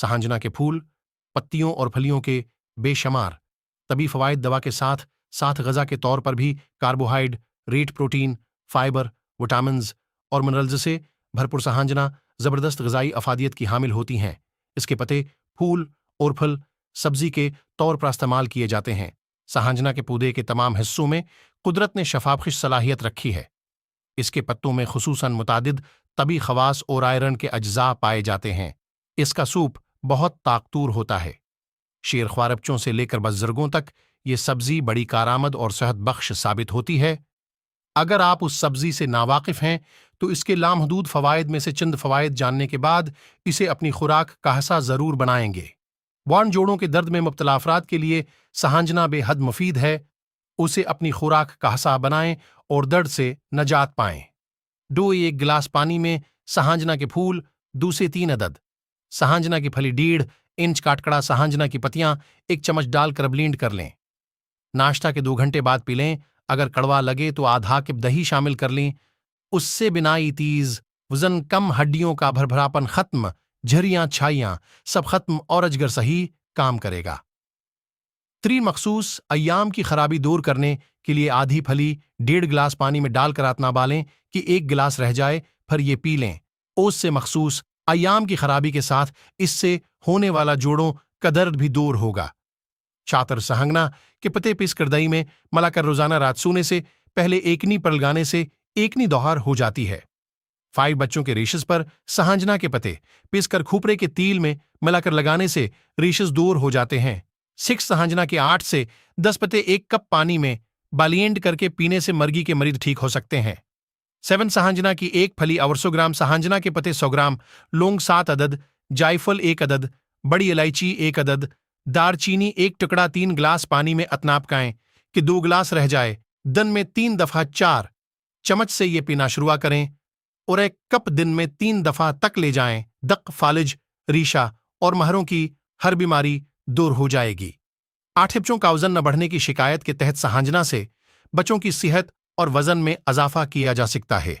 सहांजना के फूल, पत्तियों और फलियों के बेशुमार तभी फवाइद दवा के साथ साथ ग़िज़ा के तौर पर भी कार्बोहाइड्रेट, प्रोटीन, फाइबर, विटामिन्स और मिनरल्स से भरपूर सहांजना ज़बरदस्त ग़िज़ाई अफादियत की हामिल होती हैं। इसके पत्ते, फूल और फल सब्जी के तौर पर इस्तेमाल किए जाते हैं। सहांजना के पौधे के तमाम हिस्सों में कुदरत ने शफाफिश सलाहियत रखी है। इसके पत्तों में खुसूसन मुतादिद तबी खवास और आयरन के अज्जा पाए जाते हैं। इसका सूप बहुत ताकतूर होता है। शेर ख्वारबचों से लेकर बुजुर्गों तक ये सब्जी बड़ी कारामद और सेहत बख्श साबित होती है। अगर आप उस सब्जी से नावाकिफ हैं तो इसके लामहदूद फवायद में से चंद फवायद जानने के बाद इसे अपनी खुराक का हिस्सा जरूर बनाएंगे। वान जोड़ों के दर्द में मुब्तला अफराद के लिए सहांजना बेहद मुफीद है। उसे अपनी खुराक का हिस्सा बनाएं और दर्द से नजात पाएं। 1 गिलास पानी में सहांजना के फूल 2 से 3 अदद, सहांजना की फली 1.5 इंच काटकड़ा सहांजना की पत्तियां 1 चम्मच डालकर ब्लींड कर लें। नाश्ता के 2 घंटे बाद पी लें। अगर कड़वा लगे तो आधा कप दही शामिल कर लें। उससे बिनाई तीज, वजन कम, हड्डियों का भरभरापन खत्म, झरियां छाइयां सब खत्म और अजगर सही काम करेगा। मखसूस अय्याम की खराबी दूर करने के लिए आधी फली 1.5 गिलास पानी में डालकर इतना बालें कि 1 गिलास रह जाए, फिर ये पी लें। ओस से मखसूस अय्याम की खराबी के साथ इससे होने वाला जोड़ों का दर्द भी दूर होगा। चातर सहंगना के पत्ते पीसकर दही में मिलाकर रोजाना रात सोने से पहले एकनी पर लगाने से एकनी दोहर हो जाती है। 5 बच्चों के रेशेस पर सहांजना के पत्ते पीसकर खूपरे के तेल में मिलाकर लगाने से रेशेस दूर हो जाते हैं। 6 सहांजना के 8 से 10 पत्ते 1 कप पानी में बालिएंड करके पीने से मर्गी के मरीज ठीक हो सकते हैं। 7 सहांजना की 1 फली और 100 ग्राम सहांजना के पत्ते 100 ग्राम, लौंग 7 अदद, जायफल 1 अदद, बड़ी इलायची 1 अदद, दारचीनी 1 टुकड़ा 3 गिलास पानी में अतना पकाएं कि 2 गिलास रह जाए। दिन में 3 दफा 4 चम्मच से ये पीना शुरू करें और 1 कप दिन में 3 दफा तक ले जाएं। दक, फालिज, रीशा और महरों की हर बीमारी दूर हो जाएगी। 8 बच्चों का वजन न बढ़ने की शिकायत के तहत सहांजना से बच्चों की सेहत और वजन में इजाफा किया जा सकता है।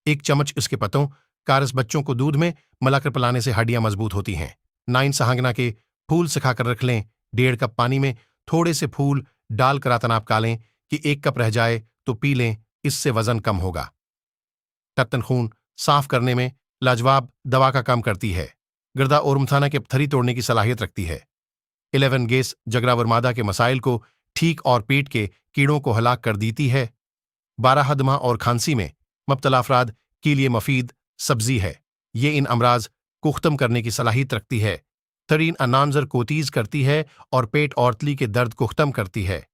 1 चम्मच इसके पत्तों कारस बच्चों को दूध में मिलाकर पिलाने से हड्डियां मजबूत होती हैं। 9 सहांजना के फूल सिखाकर रख लें। 1.5 कप पानी में थोड़े से फूल डालकर इतना पका लें कि 1 कप रह जाए तो पी लें। इससे वजन कम होगा। टट्टन खून साफ करने में लाजवाब दवा का काम करती है। गर्दा और मथाना के पत्थरी तोड़ने की सलाहियत रखती है। 11 गैस, जगरावर मादा के मसाइल को ठीक और पेट के कीड़ों को हलाक कर देती है। 12 हदमा और खांसी में मुब्तला अफराद के लिए मुफीद सब्जी है। ये इन अमराज को ख़त्म करने की सलाहियत रखती है। 13 अनामजर को तेज करती है और पेट और तली के दर्द को ख़त्म करती है।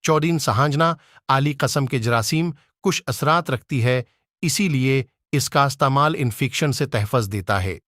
14 सहांजना आली कस्म के जरासीम कुछ असरात रखती है, इसीलिए इसका इस्तेमाल इन्फेक्शन से तहफ़्फ़ुज़ देता है।